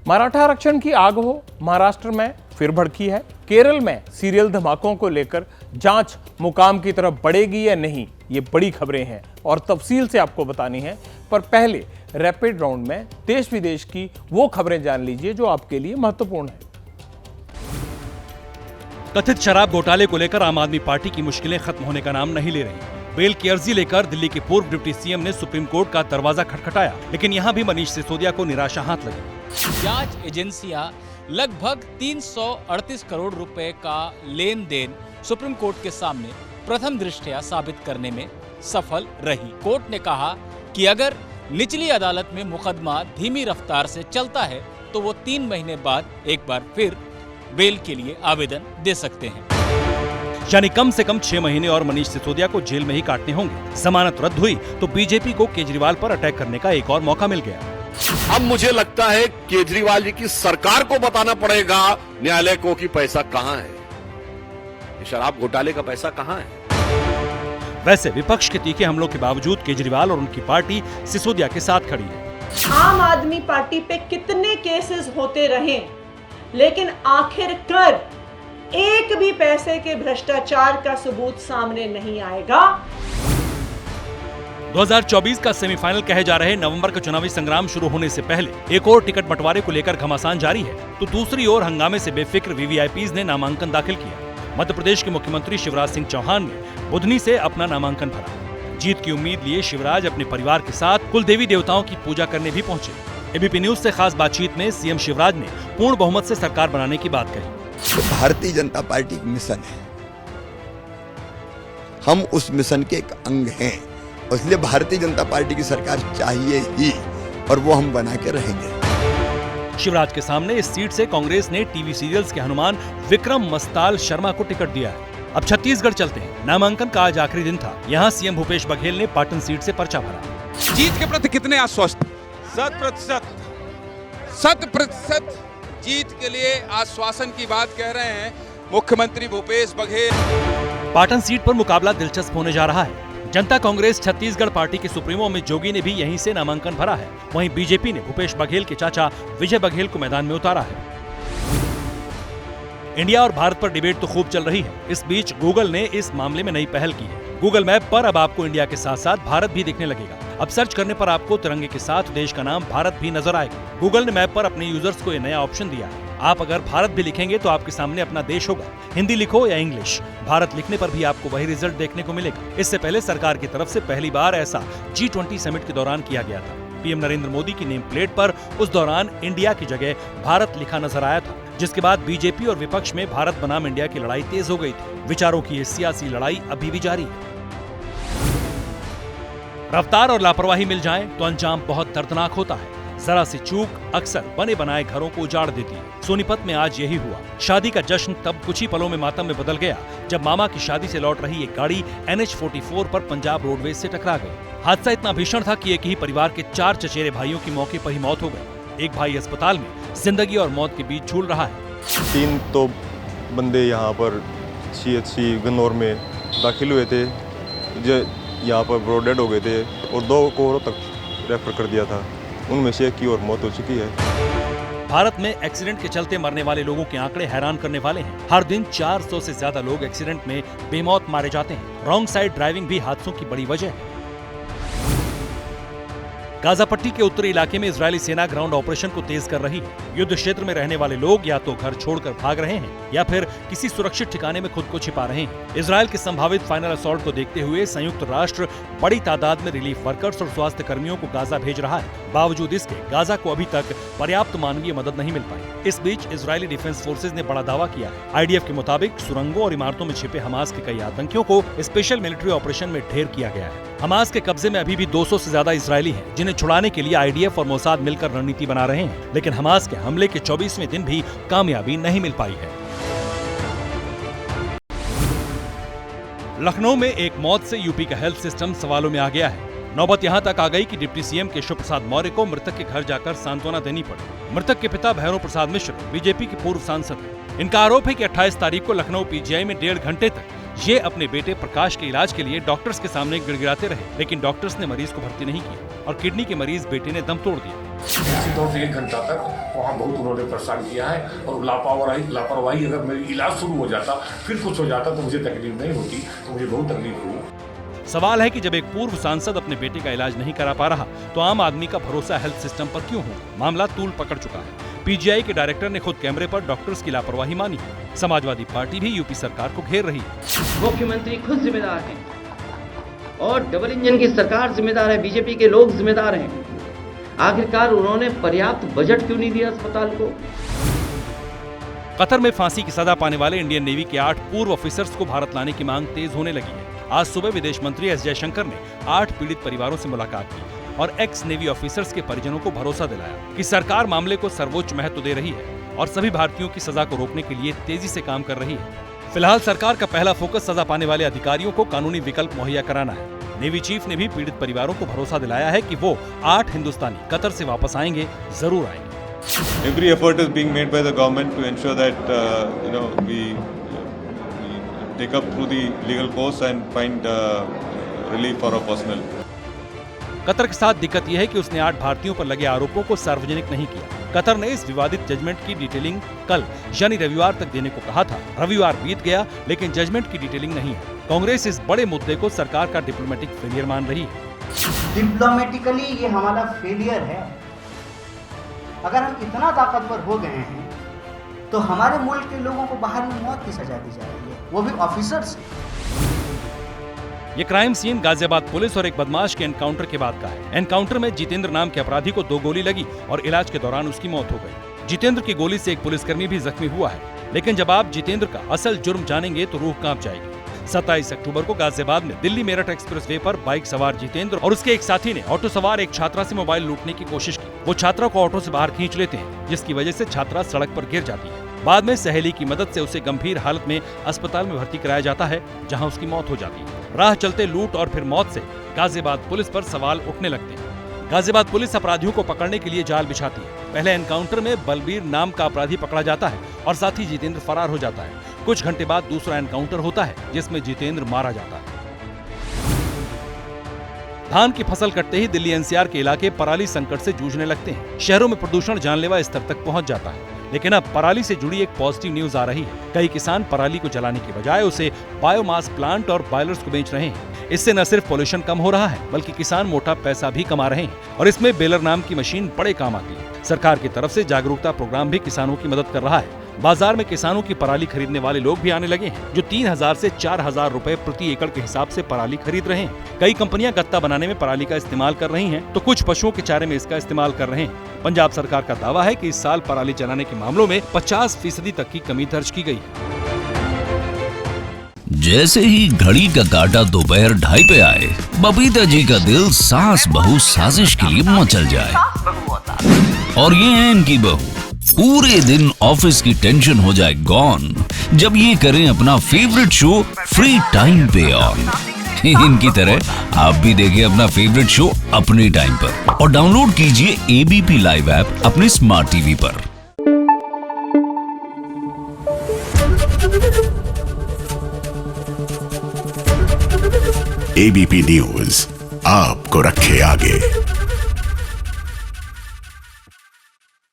मराठा आरक्षण की आग हो महाराष्ट्र में फिर भड़की है। केरल में सीरियल धमाकों को लेकर जांच मुकाम की तरफ बढ़ेगी या नहीं, ये बड़ी खबरें हैं और तफसील से आपको बतानी है। पर पहले रैपिड राउंड में देश विदेश की वो खबरें जान लीजिए जो आपके लिए महत्वपूर्ण है। कथित शराब घोटाले को लेकर आम आदमी पार्टी की मुश्किलें खत्म होने का नाम नहीं ले रही। बेल की अर्जी लेकर दिल्ली के पूर्व डिप्टी सीएम ने सुप्रीम कोर्ट का दरवाजा खटखटाया, लेकिन यहां भी मनीष सिसोदिया को निराशा हाथ लगी। जांच एजेंसियां लगभग 338 करोड़ रुपए का लेन देन सुप्रीम कोर्ट के सामने प्रथम दृष्टया साबित करने में सफल रही। कोर्ट ने कहा कि अगर निचली अदालत में मुकदमा धीमी रफ्तार से चलता है तो वो 3 महीने बाद एक बार फिर बेल के लिए आवेदन दे सकते हैं। यानी कम से कम 6 महीने और मनीष सिसोदिया को जेल में ही काटने होंगे। जमानत रद्द हुई तो बीजेपी को केजरीवाल पर अटैक करने का एक और मौका मिल गया। अब मुझे लगता है केजरीवाल जी की सरकार को बताना पड़ेगा न्यायालय को कि पैसा कहां है, ये शराब घोटाले का पैसा कहां है। वैसे विपक्ष के तीखे हमलों के बावजूद केजरीवाल और उनकी पार्टी सिसोदिया के साथ खड़ी है। आम आदमी पार्टी पे कितने केसेस होते रहे, लेकिन आखिरकार एक भी पैसे के भ्रष्टाचार का सबूत सामने नहीं आएगा। 2024 का सेमीफाइनल कहे जा रहे नवंबर का चुनावी संग्राम शुरू होने से पहले एक और टिकट बंटवारे को लेकर घमासान जारी है, तो दूसरी ओर हंगामे से बेफिक्र वीवीआईपीज ने नामांकन दाखिल किया। मध्य प्रदेश के मुख्यमंत्री शिवराज सिंह चौहान ने बुधनी से अपना नामांकन भरा। जीत की उम्मीद लिए शिवराज अपने परिवार के साथ कुल देवी देवताओं की पूजा करने भी पहुंचे। एबीपी न्यूज से खास बातचीत में सीएम शिवराज ने पूर्ण बहुमत से सरकार बनाने की बात कही। भारतीय जनता पार्टी का मिशन है, हम उस मिशन के एक अंग हैं, इसलिए भारतीय जनता पार्टी की सरकार चाहिए ही और वो हम बना के रहेंगे। शिवराज के सामने इस सीट से कांग्रेस ने टीवी सीरियल्स के हनुमान विक्रम मस्ताल शर्मा को टिकट दिया है। अब छत्तीसगढ़ चलते हैं। नामांकन का आज आखिरी दिन था। यहाँ सीएम भूपेश बघेल ने पाटन सीट से पर्चा भरा। जीत के प्रति कितने आश्वस्त? 100% जीत के लिए आश्वासन की बात कह रहे हैं मुख्यमंत्री भूपेश बघेल। पाटन सीट पर मुकाबला दिलचस्प होने जा रहा है। जनता कांग्रेस छत्तीसगढ़ पार्टी के सुप्रीमो अमित जोगी ने भी यहीं से नामांकन भरा है। वहीं बीजेपी ने भूपेश बघेल के चाचा विजय बघेल को मैदान में उतारा है। इंडिया और भारत पर डिबेट तो खूब चल रही है। इस बीच गूगल ने इस मामले में नई पहल की है। गूगल मैप पर अब आपको इंडिया के साथ साथ भारत भी दिखने लगेगा। अब सर्च करने पर आपको तिरंगे के साथ देश का नाम भारत भी नजर आएगा। गूगल ने मैप पर अपने यूजर्स को ये नया ऑप्शन दिया है। आप अगर भारत भी लिखेंगे तो आपके सामने अपना देश होगा। हिंदी लिखो या इंग्लिश, भारत लिखने पर भी आपको वही रिजल्ट देखने को मिलेगा। इससे पहले सरकार की तरफ से पहली बार ऐसा G20 समिट के दौरान किया गया था। पीएम नरेंद्र मोदी की नेम प्लेट पर उस दौरान इंडिया की जगह भारत लिखा नजर आया था, जिसके बाद बीजेपी और विपक्ष में भारत बनाम इंडिया की लड़ाई तेज हो गई थी। विचारों की ये सियासी लड़ाई अभी भी जारी है। रफ्तार और लापरवाही मिल जाए तो अंजाम बहुत दर्दनाक होता है। जरा सी चूक अक्सर बने बनाए घरों को उजाड़ देती है। सोनीपत में आज यही हुआ। शादी का जश्न तब कुछ ही पलों में मातम में बदल गया जब मामा की शादी से लौट रही एक गाड़ी NH44 पर पंजाब रोडवेज से टकरा गई। हादसा इतना भीषण था कि एक ही परिवार के 4 चचेरे भाइयों की मौके पर ही मौत हो गई। एक भाई अस्पताल में जिंदगी और मौत के बीच झूल रहा है। 3 तो बंदे यहाँ पर CHC गन्नौर में दाखिल हुए थे, जो यहाँ पर वो डेड हो गए थे और 2 को तक रेफर कर दिया था। उनमें से एक की और मौत हो चुकी है। भारत में एक्सीडेंट के चलते मरने वाले लोगों के आंकड़े हैरान करने वाले हैं। हर दिन 400 से ज्यादा लोग एक्सीडेंट में बेमौत मारे जाते हैं। रॉन्ग साइड ड्राइविंग भी हादसों की बड़ी वजह है। गाजा पट्टी के उत्तरी इलाके में इजरायली सेना ग्राउंड ऑपरेशन को तेज कर रही है। युद्ध क्षेत्र में रहने वाले लोग या तो घर छोड़कर भाग रहे हैं या फिर किसी सुरक्षित ठिकाने में खुद को छिपा रहे हैं। इजरायल के संभावित फाइनल असॉल्ट को देखते हुए संयुक्त राष्ट्र बड़ी तादाद में रिलीफ वर्कर्स और स्वास्थ्य कर्मियों को गाजा भेज रहा है। बावजूद इसके गाजा को अभी तक पर्याप्त मानवीय मदद नहीं मिल पाई। इस बीच इजरायली डिफेंस फोर्सेज ने बड़ा दावा किया है। IDF के मुताबिक सुरंगों और इमारतों में छिपे हमास के कई आतंकियों को स्पेशल मिलिट्री ऑपरेशन में ढेर किया गया है। हमास के कब्जे में अभी भी 200 से ज्यादा इजरायली हैं, जिन्हें छुड़ाने के लिए IDF और मोसाद मिलकर रणनीति बना रहे हैं। लेकिन हमास के हमले के 24वें दिन भी कामयाबी नहीं मिल पाई है। लखनऊ में एक मौत से यूपी का हेल्थ सिस्टम सवालों में आ गया है। नौबत यहां तक आ गई कि डिप्टी सीएम केशव प्रसाद मौर्य को मृतक के घर जाकर सांत्वना देनी पड़ी। मृतक के पिता भैरव प्रसाद मिश्र बीजेपी के पूर्व सांसद हैं। इनका आरोप है कि 28 तारीख को लखनऊ PGI में 1.5 घंटे तक ये अपने बेटे प्रकाश के इलाज के लिए डॉक्टर्स के सामने गिड़गिड़ाते रहे, लेकिन डॉक्टर्स ने मरीज को भर्ती नहीं किया और किडनी के मरीज बेटे ने दम तोड़ दिया। निश्चित तौर से 1 घंटा तक वहाँ बहुत उन्होंने परेशान किया है और लापरवाही अगर मेरी इलाज शुरू हो जाता, फिर कुछ हो जाता तो मुझे तकलीफ नहीं होती, तो मुझे बहुत तकलीफ हुई। सवाल है कि जब एक पूर्व सांसद अपने बेटे का इलाज नहीं करा पा रहा तो आम आदमी का भरोसा हेल्थ सिस्टम पर क्यों हो? मामला तूल पकड़ चुका है। पीजीआई के डायरेक्टर ने खुद कैमरे पर डॉक्टर्स की लापरवाही मानी। समाजवादी पार्टी भी यूपी सरकार को घेर रही है। मुख्यमंत्री खुद जिम्मेदार हैं और डबल इंजन की सरकार जिम्मेदार है, बीजेपी के लोग जिम्मेदार हैं। आखिरकार उन्होंने पर्याप्त बजट क्यों नहीं दिया अस्पताल को? कतर में फांसी की सजा पाने वाले इंडियन नेवी के 8 पूर्व ऑफिसर्स को भारत लाने की मांग तेज होने लगी है। आज सुबह विदेश मंत्री एस जयशंकर ने 8 पीड़ित परिवारों से मुलाकात की और एक्स नेवी ऑफिसर्स के परिजनों को भरोसा दिलाया कि सरकार मामले को सर्वोच्च महत्व दे रही है और सभी भारतीयों की सजा को रोकने के लिए तेजी से काम कर रही है। फिलहाल सरकार का पहला फोकस सजा पाने वाले अधिकारियों को कानूनी विकल्प मुहैया कराना है। नेवी चीफ ने भी पीड़ित परिवारों को भरोसा दिलाया है कि वो 8 हिंदुस्तानी कतर से वापस आएंगे, जरूर आएंगे। Every effort is being made by the government to ensure that we take up through the legal course and find relief for our personnel. Qatar के साथ दिक्कत यह है कि उसने 8 भारतीयों पर लगे आरोपों को सार्वजनिक नहीं किया। कतर ने इस विवादित जजमेंट की डिटेलिंग कल यानी रविवार तक देने को कहा था। रविवार बीत गया लेकिन जजमेंट की डिटेलिंग नहीं है। कांग्रेस इस बड़े मुद्दे को सरकार का डिप्लोमेटिक फेलियर मान रही है। डिप्लोमेटिकली ये हमारा फेलियर है। अगर हम इतना ताकतवर हो गए हैं तो हमारे मुल्क के लोगों को बाहर में मौत की सजा दी जा रही है, वो भी ऑफिसर्स। ये क्राइम सीन गाजियाबाद पुलिस और एक बदमाश के एनकाउंटर के बाद का है। एनकाउंटर में जितेंद्र नाम के अपराधी को 2 गोली लगी और इलाज के दौरान उसकी मौत हो गई। जितेंद्र की गोली से एक पुलिसकर्मी भी जख्मी हुआ है, लेकिन जब आप जितेंद्र का असल जुर्म जानेंगे तो रूह कांप जाएगी। 27 अक्टूबर को गाजियाबाद में दिल्ली मेरठ एक्सप्रेसवे पर बाइक सवार जितेंद्र और उसके एक साथी ने ऑटो सवार एक छात्रा से मोबाइल लूटने की कोशिश की। वो छात्रा को ऑटो से बाहर खींच लेते हैं, जिसकी वजह से छात्रा सड़क पर गिर जाती है। बाद में सहेली की मदद से उसे गंभीर हालत में अस्पताल में भर्ती कराया जाता है, जहां उसकी मौत हो जाती है। राह चलते लूट और फिर मौत से गाजियाबाद पुलिस पर सवाल उठने लगते हैं। गाजियाबाद पुलिस अपराधियों को पकड़ने के लिए जाल बिछाती है। पहले एनकाउंटर में बलबीर नाम का अपराधी पकड़ा जाता है और साथी जितेंद्र फरार हो जाता है। कुछ घंटे बाद दूसरा एनकाउंटर होता है जिसमें जितेंद्र मारा जाता है। धान की फसल कटते ही दिल्ली एनसीआर के इलाके पराली संकट से जूझने लगते हैं। शहरों में प्रदूषण जानलेवा स्तर तक पहुंच जाता है। लेकिन अब पराली से जुड़ी एक पॉजिटिव न्यूज आ रही है। कई किसान पराली को जलाने के बजाय उसे बायोमास प्लांट और बॉयलर्स को बेच रहे हैं। इससे न सिर्फ पोल्यूशन कम हो रहा है बल्कि किसान मोटा पैसा भी कमा रहे हैं और इसमें बेलर नाम की मशीन बड़े काम आती है। सरकार की तरफ से जागरूकता प्रोग्राम भी किसानों की मदद कर रहा है। बाजार में किसानों की पराली खरीदने वाले लोग भी आने लगे हैं, जो 3000 से 4000 रुपए प्रति एकड़ के हिसाब से पराली खरीद रहे हैं। कई कंपनियां गत्ता बनाने में पराली का इस्तेमाल कर रही हैं, तो कुछ पशुओं के चारे में इसका इस्तेमाल कर रहे हैं। पंजाब सरकार का दावा है कि इस साल पराली जलाने के मामलों में 50% तक की कमी दर्ज की गई है। जैसे ही घड़ी का काटा दोपहर 2:30 पे आए, बबीता जी का दिल सास बहू साजिश के लिए मचल जाए। और ये है इनकी बहू, पूरे दिन ऑफिस की टेंशन हो जाए गॉन जब ये करें अपना फेवरेट शो फ्री टाइम पे ऑन। इनकी तरह आप भी देखिए अपना फेवरेट शो अपने टाइम पर और डाउनलोड कीजिए एबीपी लाइव ऐप अपने स्मार्ट टीवी पर। एबीपी न्यूज आपको रखे आगे।